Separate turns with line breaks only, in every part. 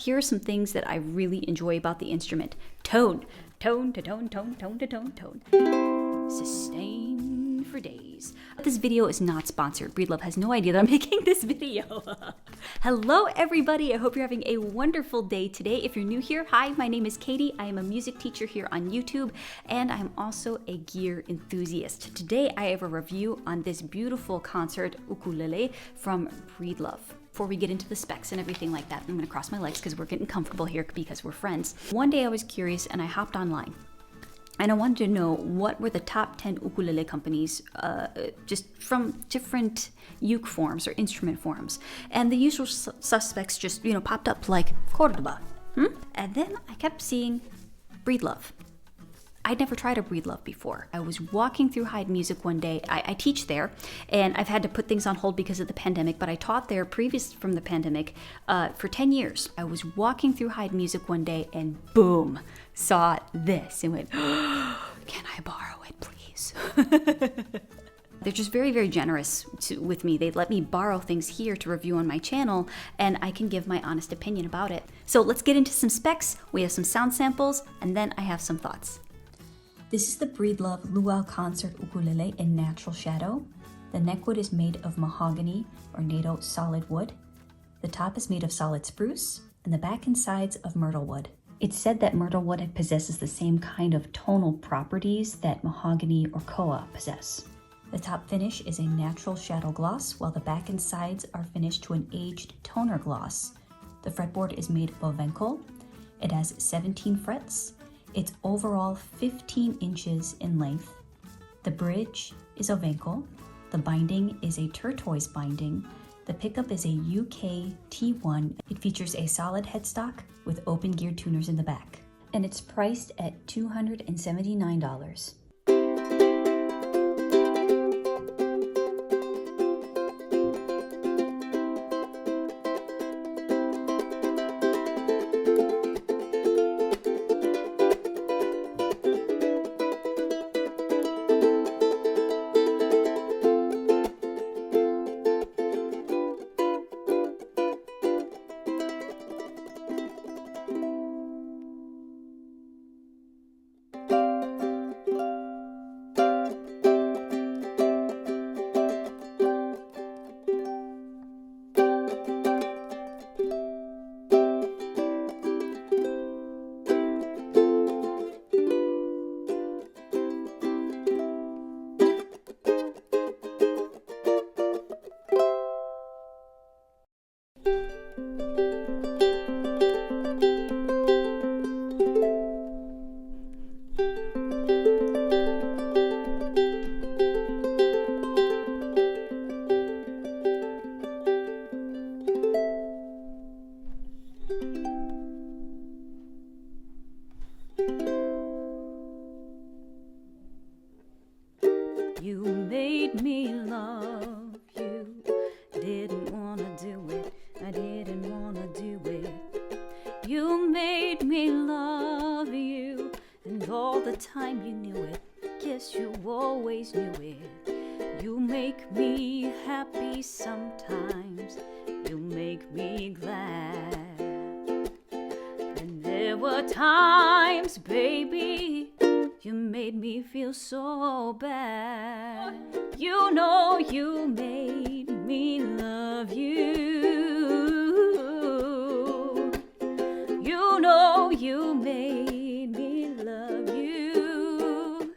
here are some things that I really enjoy about the instrument. Tone, tone to tone, tone, tone to tone, tone. Sustain for days. This video is not sponsored. Breedlove has no idea that I'm making this video. Hello everybody, I hope you're having a wonderful day today. If you're new here, hi, my name is Katie. I am a music teacher here on YouTube, and I'm also a gear enthusiast. Today I have a review on this beautiful concert ukulele from Breedlove. Before we get into the specs and everything like that, I'm gonna cross my legs because we're getting comfortable here because we're friends. One day I was curious and I hopped online. And I wanted to know what were the top 10 ukulele companies, just from different uke forms or instrument forms. And the usual suspects just, popped up like Cordoba. And then I kept seeing Breedlove. I'd never tried a Breedlove before. I was walking through Hyde Music one day. I teach there, and I've had to put things on hold because of the pandemic, but I taught there previous from the pandemic for 10 years. I was walking through Hyde Music one day and boom, saw this and went, can I borrow it, please? They're just very, very generous with me. They let me borrow things here to review on my channel, and I can give my honest opinion about it. So let's get into some specs. We have some sound samples, and then I have some thoughts. This is the Breedlove Luau Concert Ukulele in Natural Shadow. The neckwood is made of mahogany or NATO solid wood. The top is made of solid spruce, and the back and sides of myrtle wood. It's said that myrtle wood possesses the same kind of tonal properties that mahogany or koa possess. The top finish is a natural shadow gloss, while the back and sides are finished to an aged toner gloss. The fretboard is made of Ovenco. It has 17 frets. It's overall 15 inches in length. The bridge is Ovenco. The binding is a turquoise binding. The pickup is a UK T1. It features a solid headstock with open gear tuners in the back. And it's priced at $279. You made me love you, didn't wanna do it, I didn't wanna do it. You made me love you, and all the time you knew it, guess you always knew it. You make me happy sometimes, you make me glad. And there were times, baby, you made me feel so bad. You know you made me love you. You know you made me love you.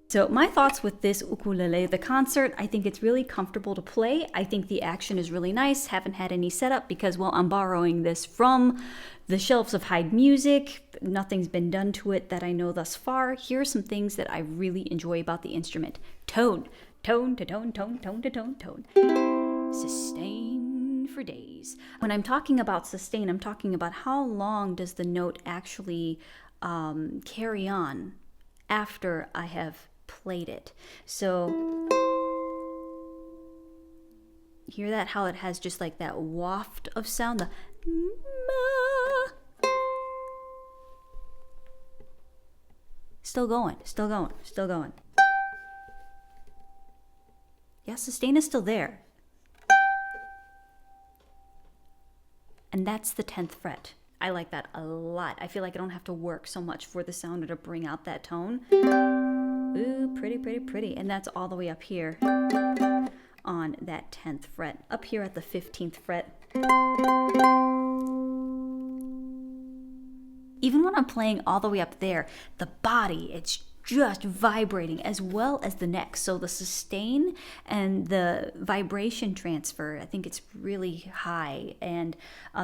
So my thoughts with this ukulele, the concert, I think it's really comfortable to play. I think the action is really nice. Haven't had any setup because, well, I'm borrowing this from the shelves of Hyde Music. Nothing's been done to it that I know thus far. Here are some things that I really enjoy about the instrument. Tone, tone to tone, tone, tone to tone, tone. Sustain for days. When I'm talking about sustain, I'm talking about how long does the note actually carry on after I have played it. So hear that, how it has just like that waft of sound, the still going, still going, still going. Yeah, sustain is still there. and that's the 10th fret. I like that a lot. I feel like I don't have to work so much for the sounder to bring out that tone. Ooh, pretty, pretty, pretty. And that's all the way up here on that 10th fret. Up here at the 15th fret. Even when I'm playing all the way up there, the body, it's just vibrating, as well as the neck. So the sustain and the vibration transfer, I think it's really high, and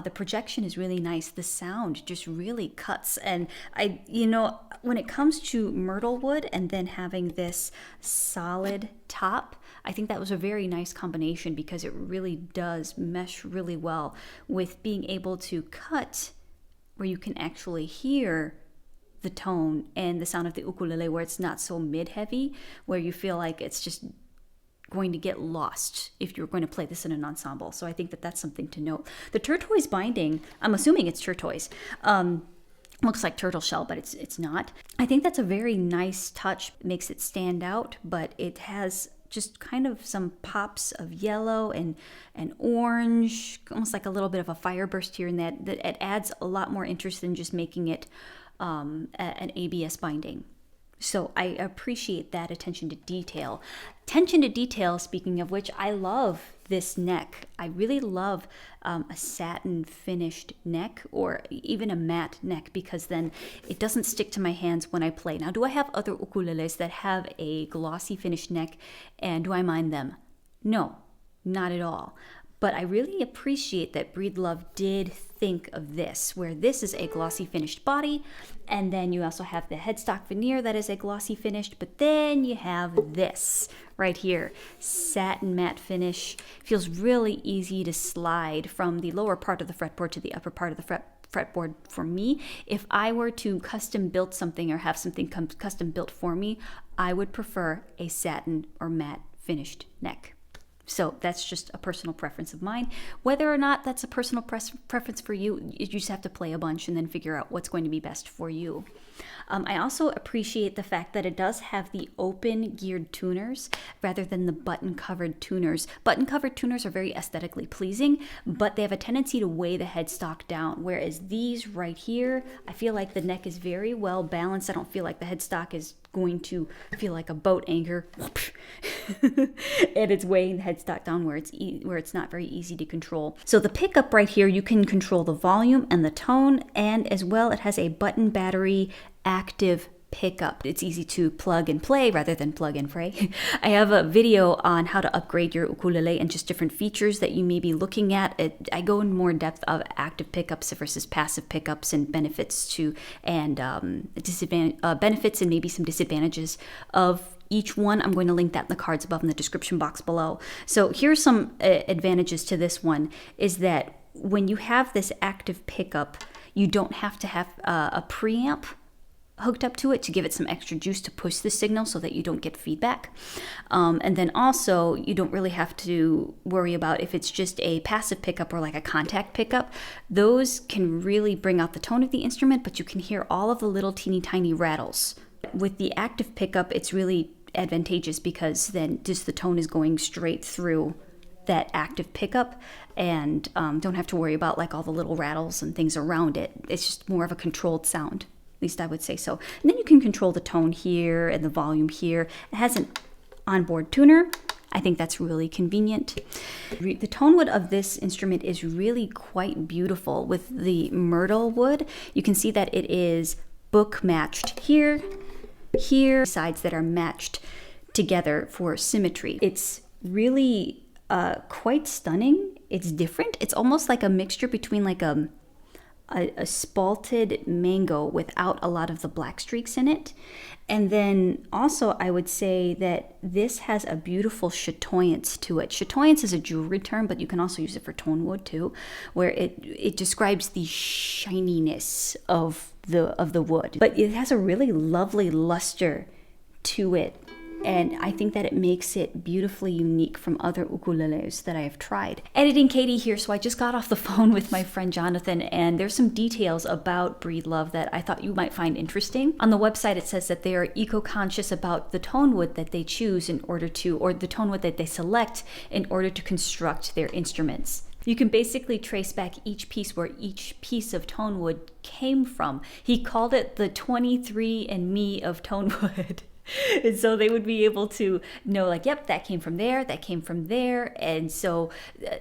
the projection is really nice. The sound just really cuts. And when it comes to myrtle wood and then having this solid top, I think that was a very nice combination, because it really does mesh really well with being able to cut where you can actually hear the tone and the sound of the ukulele, where it's not so mid-heavy, where you feel like it's just going to get lost if you're going to play this in an ensemble. So I think that that's something to note. The turquoise binding, I'm assuming it's turquoise. Looks like turtle shell, but it's not. I think that's a very nice touch. It makes it stand out, but it has just kind of some pops of yellow and orange, almost like a little bit of a fire burst here, and that it adds a lot more interest than just making it an ABS binding. So I appreciate that attention to detail. Attention to detail, speaking of which, I love this neck. I really love a satin finished neck, or even a matte neck, because then it doesn't stick to my hands when I play. Now, do I have other ukuleles that have a glossy finished neck, and do I mind them? No, not at all. But I really appreciate that Breedlove did think of this, where this is a glossy finished body, and then you also have the headstock veneer that is a glossy finished, but then you have this right here, satin matte finish. Feels really easy to slide from the lower part of the fretboard to the upper part of the fretboard for me. If I were to custom build something or have something custom built for me, I would prefer a satin or matte finished neck. So that's just a personal preference of mine. Whether or not that's a personal preference for you, you just have to play a bunch and then figure out what's going to be best for you. I also appreciate the fact that it does have the open geared tuners rather than the button covered tuners. Button covered tuners are very aesthetically pleasing, but they have a tendency to weigh the headstock down, whereas these right here, I feel like the neck is very well balanced. I don't feel like the headstock is going to feel like a boat anchor and it's weighing the headstock down where it's not very easy to control. So the pickup right here, you can control the volume and the tone, and as well it has a button battery active pickup. It's easy to plug and play rather than plug and pray. I have a video on how to upgrade your ukulele and just different features that you may be looking at. I go in more depth of active pickups versus passive pickups and benefits benefits and maybe some disadvantages of each one. I'm going to link that in the cards above in the description box below. So here's some advantages to this one, is that when you have this active pickup, you don't have to have a preamp hooked up to it to give it some extra juice to push the signal so that you don't get feedback. And then also, you don't really have to worry about if it's just a passive pickup or like a contact pickup. Those can really bring out the tone of the instrument, but you can hear all of the little teeny tiny rattles. With the active pickup, it's really advantageous because then just the tone is going straight through that active pickup, and don't have to worry about like all the little rattles and things around it. It's just more of a controlled sound. At least I would say so. And then you can control the tone here and the volume here. It has an onboard tuner. I think that's really convenient. The Tonewood of this instrument is really quite beautiful. With the myrtle wood, you can see that it is book matched here, sides that are matched together for symmetry. It's really quite stunning. It's different. It's almost like a mixture between like a spalted mango without a lot of the black streaks in it. And then also I would say that this has a beautiful chatoyance to it. Chatoyance is a jewelry term, but you can also use it for Tonewood too, where it describes the shininess of the wood. But it has a really lovely luster to it and I think that it makes it beautifully unique from other ukuleles that I have tried. Editing Katie here, so I just got off the phone with my friend Jonathan, and there's some details about Breedlove that I thought you might find interesting. On the website it says that they are eco-conscious about the tonewood that they choose in order to, or the tonewood that they select in order to construct their instruments. You can basically trace back each piece where each piece of tonewood came from. He called it the 23andMe of tonewood. And so they would be able to know, like, yep, that came from there, that came from there. And so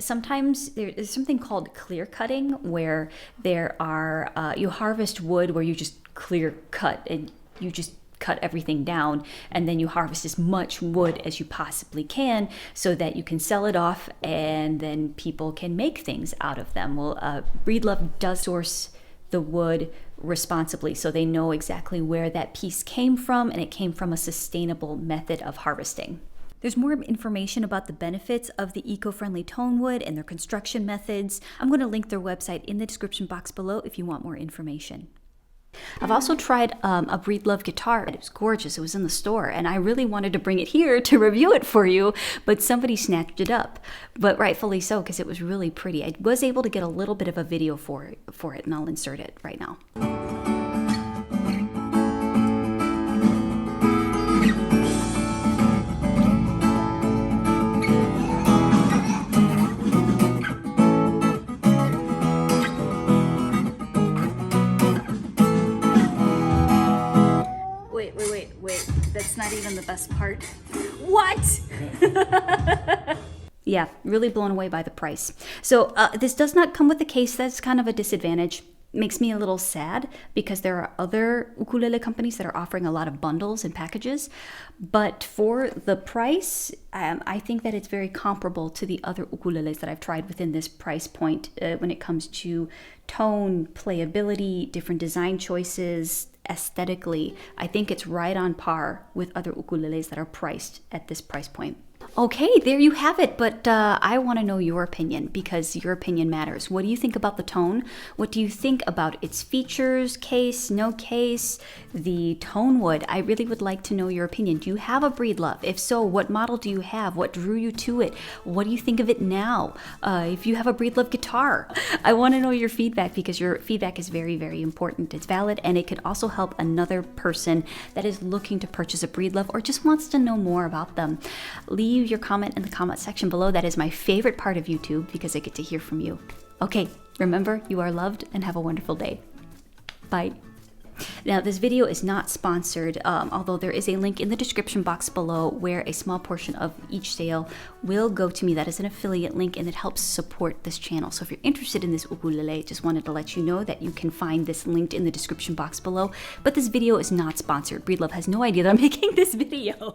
sometimes there's something called clear cutting, where there are, you harvest wood where you just clear cut and you just cut everything down, and then you harvest as much wood as you possibly can so that you can sell it off and then people can make things out of them. Well, Breedlove does source the wood responsibly, so they know exactly where that piece came from, and it came from a sustainable method of harvesting. There's more information about the benefits of the eco-friendly tonewood and their construction methods. I'm going to link their website in the description box below if you want more information. I've also tried a Breedlove guitar. It was gorgeous. It was in the store, and I really wanted to bring it here to review it for you, but somebody snatched it up. But rightfully so, because it was really pretty. I was able to get a little bit of a video for it, and I'll insert it right now. Wait, that's not even the best part. What? Yeah, really blown away by the price. So this does not come with a case. That's kind of a disadvantage. Makes me a little sad because there are other ukulele companies that are offering a lot of bundles and packages. But for the price, I think that it's very comparable to the other ukuleles that I've tried within this price point when it comes to tone, playability, different design choices, aesthetically. I think it's right on par with other ukuleles that are priced at this price point. Okay, there you have it, but I want to know your opinion because your opinion matters. What do you think about the tone? What do you think about its features, case, no case, the tonewood? I really would like to know your opinion. Do you have a Breedlove? If so, what model do you have? What drew you to it? What do you think of it now? If you have a Breedlove guitar, I want to know your feedback because your feedback is very, very important. It's valid, and it could also help another person that is looking to purchase a Breedlove or just wants to know more about them. Leave your comment in the comment section below. That is my favorite part of YouTube because I get to hear from you. Okay, remember, you are loved, and have a wonderful day. Bye. Now, this video is not sponsored, although there is a link in the description box below where a small portion of each sale will go to me. That is an affiliate link, and it helps support this channel. So if you're interested in this ukulele, just wanted to let you know that you can find this linked in the description box below. But this video is not sponsored. Breedlove has no idea that I'm making this video.